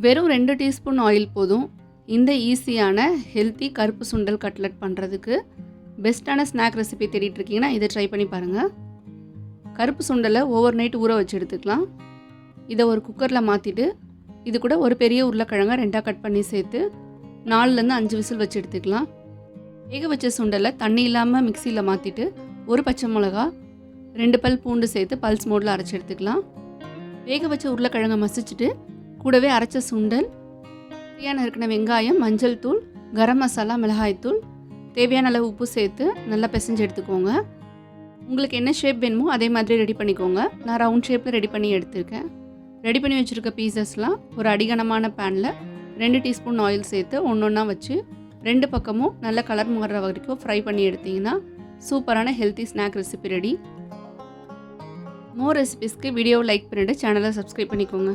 வெறும் 2 teaspoon oil போதும் இந்த ஈஸியான ஹெல்த்தி கருப்பு சுண்டல் கட்லட் பண்ணுறதுக்கு. பெஸ்ட்டான ஸ்நாக் ரெசிபி தேடிட்டு இருக்கீங்கன்னா இதை ட்ரை பண்ணி பாருங்கள். கருப்பு சுண்டலை ஓவர் நைட் ஊற வச்சு எடுத்துக்கலாம். இதை ஒரு குக்கரில் மாற்றிட்டு இது கூட ஒரு பெரிய உருளைக்கிழங்கை 2ஆக கட் பண்ணி சேர்த்து 4லேருந்து 5 விசில் வச்சு எடுத்துக்கலாம். வேக வச்ச சுண்டலை தண்ணி இல்லாமல் மிக்சியில் மாற்றிட்டு ஒரு பச்சை மிளகா 2 பல் பூண்டு சேர்த்து பல்ஸ் மோடில் அரைச்சி எடுத்துக்கலாம். வேக வச்ச உருளைக்கிழங்கை மசிச்சுட்டு கூடவே அரைச்ச சுண்டல், தேவையான இருக்கிற வெங்காயம், மஞ்சள் தூள், கரம் மசாலா, மிளகாய்த்தூள், தேவையான அளவு உப்பு சேர்த்து நல்லா பிசைஞ்சு எடுத்துக்கோங்க. உங்களுக்கு என்ன ஷேப் வேணுமோ அதே மாதிரி ரெடி பண்ணிக்கோங்க. நான் ரவுண்ட் ஷேப்பில் ரெடி பண்ணி எடுத்துருக்கேன். ரெடி பண்ணி வச்சுருக்க பீசஸ்லாம் ஒரு அடிகனமான பேனில் 2 டீஸ்பூன் ஆயில் சேர்த்து ஒன்றா வச்சு 2 பக்கமும் நல்ல கலர் மாறுற வரைக்கும் ஃப்ரை பண்ணி எடுத்திங்கன்னா சூப்பரான ஹெல்த்தி ஸ்நாக் ரெசிபி ரெடி. மோர் ரெசிபிஸ்க்கு வீடியோவை லைக் பண்ணிவிட்டு சேனலை சப்ஸ்கிரைப் பண்ணிக்கோங்க.